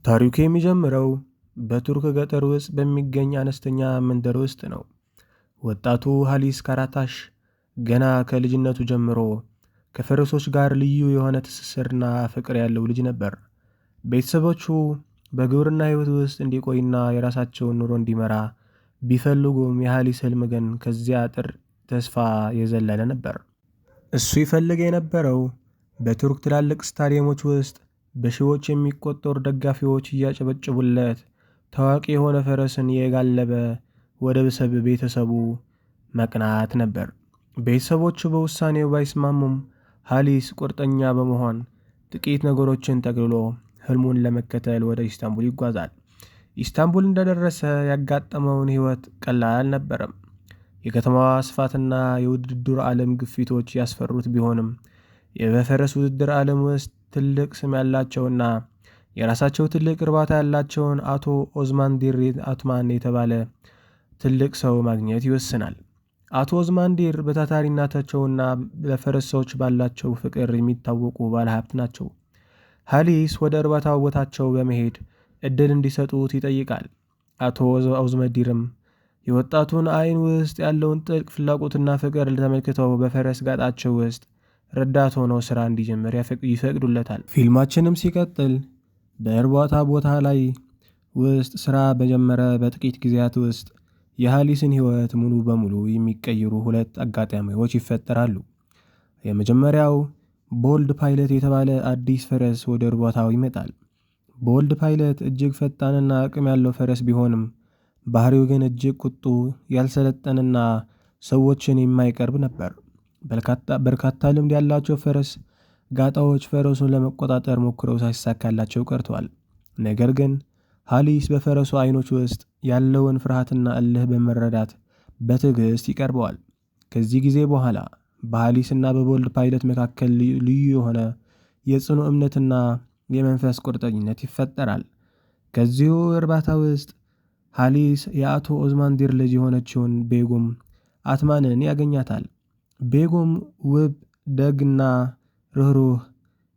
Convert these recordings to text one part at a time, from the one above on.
ታሪኩ የሚጀምረው በቱርክ ገጠር ውስጥ በሚገኝ አነስተኛ መንደር ውስጥ ነው። ወጣቱ ሃሊስ ካራታሽ ገና ከልጅነቱ ጀምሮ ከፈረሶች ጋር ልዩ የሆነ ትስስርና ፍቅር ያለው ልጅ ነበር። ቤተሰቦቹ በግብርና ሕይወት ውስጥ እንዲቆይና የራሳቸውን ኑሮ እንዲመራ ቢፈልጉም የሃሊስ ህልም ግን ከዚያ አጥር ተስፋ የዘለለ ነበር። እሱ ይፈልግ የነበረው በቱርክ ትላልቅ ስታዲየሞች ውስጥ በሺዎች የሚቆጠሩ ደጋፊዎች እያጨበጨቡለት ታዋቂ የሆነ ፈረስን የጋለበ ወደ ቤተሰቡ መቅናት ነበር። ቤተሰቦቹ በውሳኔው ባይስማሙም ሃሊስ ቁርጠኛ በመሆን ጥቂት ነገሮችን ጠቅልሎ ህልሙን ለመከተል ወደ ኢስታንቡል ይጓዛል። ኢስታንቡል እንደደረሰ ያጋጠመውን ህይወት ቀላል አልነበረም። የከተማዋ ስፋትና የውድድር ዓለም ግፊቶች ያስፈሩት ቢሆንም በፈረስ ውድድር ዓለም ውስጥ ትልቅ ስም ያላቸውና የራሳቸው ትልቅ እርባታ ያላቸውን አቶ ኦዝማንዲር አትማን የተባለ ትልቅ ሰው ማግኘት ይወስናል። አቶ ኦዝማንዲር በታታሪነታቸውና ለፈረሶች ባላቸው ፍቅር የሚታወቁ ባለሀብት ናቸው። ሃሊስ ወደ እርባታው ቦታቸው በመሄድ እድል እንዲሰጡት ይጠይቃል። አቶ ኦዝመዲርም የወጣቱን አይን ውስጥ ያለውን ጥልቅ ፍላጎትና ፍቅር ተመልክተው በፈረስ ጋጣቸው ውስጥ ረዳት ሆኖ ስራ እንዲጀምር ይፈቅዱለታል። ፊልማችንም ሲቀጥል በእርባታ ቦታ ላይ ውስጥ ስራ በጀመረ በጥቂት ጊዜያት ውስጥ የሃሊስን ህይወት ሙሉ በሙሉ የሚቀይሩ ሁለት አጋጣሚዎች ይፈጠራሉ። የመጀመሪያው ቦልድ ፓይለት የተባለ አዲስ ፈረስ ወደ እርባታው ይመጣል። ቦልድ ፓይለት እጅግ ፈጣንና አቅም ያለው ፈረስ ቢሆንም ባህሪው ግን እጅግ ቁጡ፣ ያልሰለጠንና ሰዎችን የማይቀርብ ነበር። በርካታ ልምድ ያላቸው ፈረስ ጋጣዎች ፈረሱን ለመቆጣጠር ሞክረው ሳይሳካላቸው ቀርተዋል። ነገር ግን ሃሊስ በፈረሱ አይኖች ውስጥ ያለውን ፍርሃትና እልህ በመረዳት በትዕግስት ይቀርበዋል። ከዚህ ጊዜ በኋላ በሃሊስና በቦልድ ፓይለት መካከል ልዩ የሆነ የጽኑ እምነትና የመንፈስ ቁርጠኝነት ይፈጠራል። ከዚሁ እርባታ ውስጥ ሃሊስ የአቶ ኦዝማንዲር ልጅ የሆነችውን ቤጎም አትማንን ያገኛታል። ቤጎም ውብ፣ ደግና ርኅሩህ፣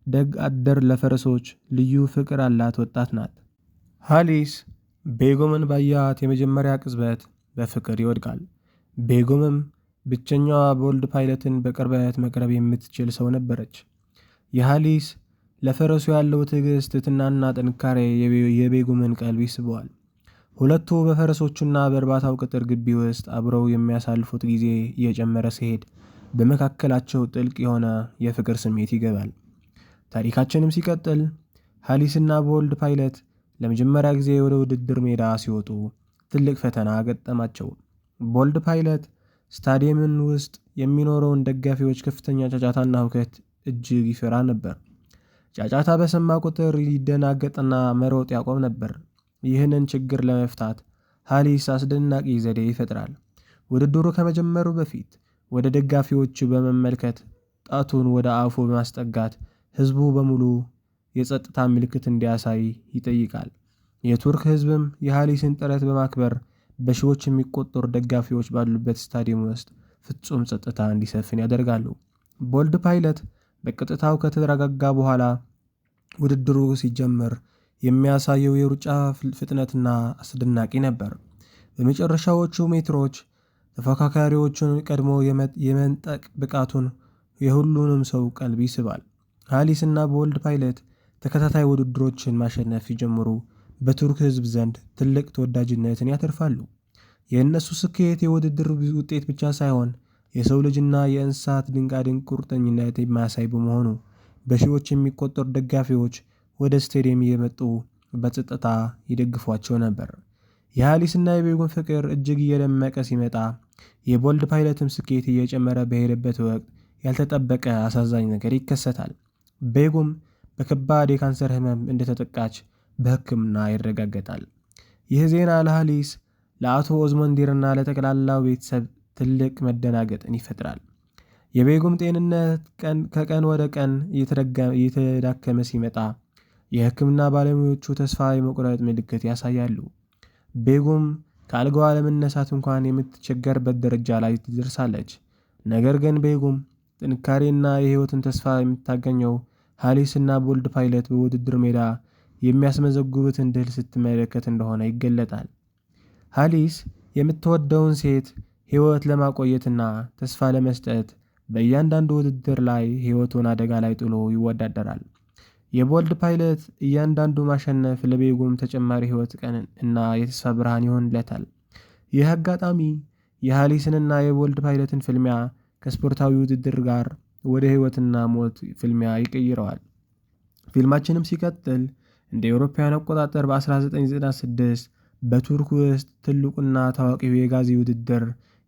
ደግ አደር፣ ለፈረሶች ልዩ ፍቅር አላት ወጣት ናት። ሃሊስ ቤጎምን ባያት የመጀመሪያ ቅጽበት በፍቅር ይወድቃል። ቤጎምም ብቸኛዋ ቦልድ ፓይለትን በቅርበት መቅረብ የምትችል ሰው ነበረች። የሃሊስ ለፈረሱ ያለው ትዕግስት፣ ትሕትናና ጥንካሬ የቤጎምን ቀልብ ይስበዋል። ሁለቱ በፈረሶቹና በእርባታው ቅጥር ግቢ ውስጥ አብረው የሚያሳልፉት ጊዜ እየጨመረ ሲሄድ በመካከላቸው ጥልቅ የሆነ የፍቅር ስሜት ይገባል። ታሪካችንም ሲቀጥል ሃሊስና ቦልድ ፓይለት ለመጀመሪያ ጊዜ ወደ ውድድር ሜዳ ሲወጡ ትልቅ ፈተና ገጠማቸው። ቦልድ ፓይለት ስታዲየምን ውስጥ የሚኖረውን ደጋፊዎች ከፍተኛ ጫጫታና ሁከት እጅግ ይፈራ ነበር። ጫጫታ በሰማ ቁጥር ይደናገጥና መሮጥ ያቆም ነበር። ይህንን ችግር ለመፍታት ሃሊስ አስደናቂ ዘዴ ይፈጥራል። ውድድሩ ከመጀመሩ በፊት ወደ ደጋፊዎቹ በመመልከት ጣቱን ወደ አፉ በማስጠጋት ህዝቡ በሙሉ የጸጥታ ምልክት እንዲያሳይ ይጠይቃል። የቱርክ ህዝብም የሃሊስን ጥረት በማክበር በሺዎች የሚቆጠሩ ደጋፊዎች ባሉበት ስታዲየም ውስጥ ፍጹም ጸጥታ እንዲሰፍን ያደርጋሉ። ቦልድ ፓይለት በቀጥታው ከተረጋጋ በኋላ ውድድሩ ሲጀመር የሚያሳየው የሩጫ ፍጥነትና አስደናቂ ነበር። በመጨረሻዎቹ ሜትሮች ተፎካካሪዎቹን ቀድሞ የመንጠቅ ብቃቱን የሁሉንም ሰው ቀልብ ይስባል። ሃሊስና ቦልድ ፓይለት ተከታታይ ውድድሮችን ማሸነፍ ሲጀምሩ በቱርክ ህዝብ ዘንድ ትልቅ ተወዳጅነትን ያተርፋሉ። የእነሱ ስኬት የውድድር ውጤት ብቻ ሳይሆን የሰው ልጅና የእንስሳት ድንቃድንቅ ቁርጠኝነት የማያሳይ በመሆኑ በሺዎች የሚቆጠሩ ደጋፊዎች ወደ ስቴዲየም እየመጡ በጸጥታ ይደግፏቸው ነበር። የሃሊስና የቤጎም ፍቅር እጅግ እየደመቀ ሲመጣ የቦልድ ፓይለትም ስኬት እየጨመረ በሄደበት ወቅት ያልተጠበቀ አሳዛኝ ነገር ይከሰታል። ቤጎም በከባድ የካንሰር ህመም እንደተጠቃች በሕክምና ይረጋገጣል። ይህ ዜና ለሃሊስ፣ ለአቶ ኦዝመንዲርና ለጠቅላላው ቤተሰብ ትልቅ መደናገጥን ይፈጥራል። የቤጎም ጤንነት ከቀን ወደ ቀን እየተዳከመ ሲመጣ የሕክምና ባለሙያዎቹ ተስፋ የመቁረጥ ምልክት ያሳያሉ። ቤጎም ከአልጋዋ ለመነሳት እንኳን የምትቸገርበት ደረጃ ላይ ትደርሳለች። ነገር ግን ቤጎም ጥንካሬና የህይወትን ተስፋ የምታገኘው ሃሊስና ቦልድ ፓይለት በውድድር ሜዳ የሚያስመዘግቡትን ድል ስትመለከት እንደሆነ ይገለጣል። ሃሊስ የምትወደውን ሴት ሕይወት ለማቆየትና ተስፋ ለመስጠት በእያንዳንዱ ውድድር ላይ ሕይወቱን አደጋ ላይ ጥሎ ይወዳደራል። የቦልድ ፓይለት እያንዳንዱ ማሸነፍ ለቤጎም ተጨማሪ ሕይወት ቀን እና የተስፋ ብርሃን ይሆንለታል። ይህ አጋጣሚ የሃሊስንና የቦልድ ፓይለትን ፍልሚያ ከስፖርታዊ ውድድር ጋር ወደ ሕይወትና ሞት ፍልሚያ ይቀይረዋል። ፊልማችንም ሲቀጥል እንደ አውሮፓውያን አቆጣጠር በ1996 በቱርክ ውስጥ ትልቁና ታዋቂው የጋዚ ውድድር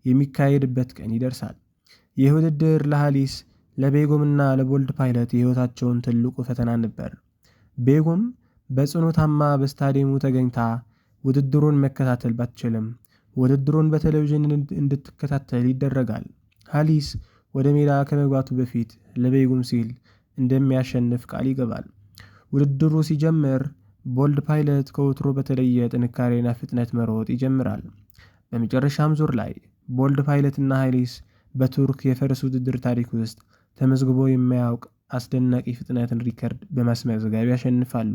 የሚካሄድበት ቀን ይደርሳል። ይህ ውድድር ለሃሊስ ለቤጎምና ለቦልድ ፓይለት የሕይወታቸውን ትልቁ ፈተና ነበር። ቤጎም በጽኑ ታማ በስታዲየሙ ተገኝታ ውድድሩን መከታተል ባትችልም ውድድሩን በቴሌቪዥን እንድትከታተል ይደረጋል። ሃሊስ ወደ ሜዳ ከመግባቱ በፊት ለቤጎም ሲል እንደሚያሸንፍ ቃል ይገባል። ውድድሩ ሲጀምር ቦልድ ፓይለት ከወትሮ በተለየ ጥንካሬና ፍጥነት መሮጥ ይጀምራል። በመጨረሻም ዙር ላይ ቦልድ ፓይለትና ሃሊስ በቱርክ የፈረስ ውድድር ታሪክ ውስጥ ተመዝግቦ የማያውቅ አስደናቂ ፍጥነትን ሪከርድ በማስመዝገብ ያሸንፋሉ።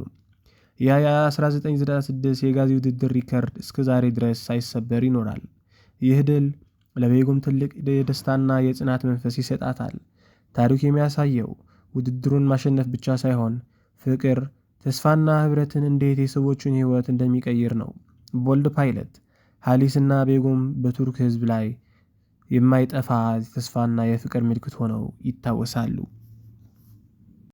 ያ የ1996 የጋዚ ውድድር ሪከርድ እስከ ዛሬ ድረስ ሳይሰበር ይኖራል። ይህ ድል ለቤጎም ትልቅ የደስታና የጽናት መንፈስ ይሰጣታል። ታሪኩ የሚያሳየው ውድድሩን ማሸነፍ ብቻ ሳይሆን ፍቅር፣ ተስፋና ህብረትን እንዴት የሰዎችን ሕይወት እንደሚቀይር ነው። ቦልድ ፓይለት፣ ሃሊስና ቤጎም በቱርክ ሕዝብ ላይ የማይጠፋ የተስፋና የፍቅር ምልክት ሆነው ይታወሳሉ።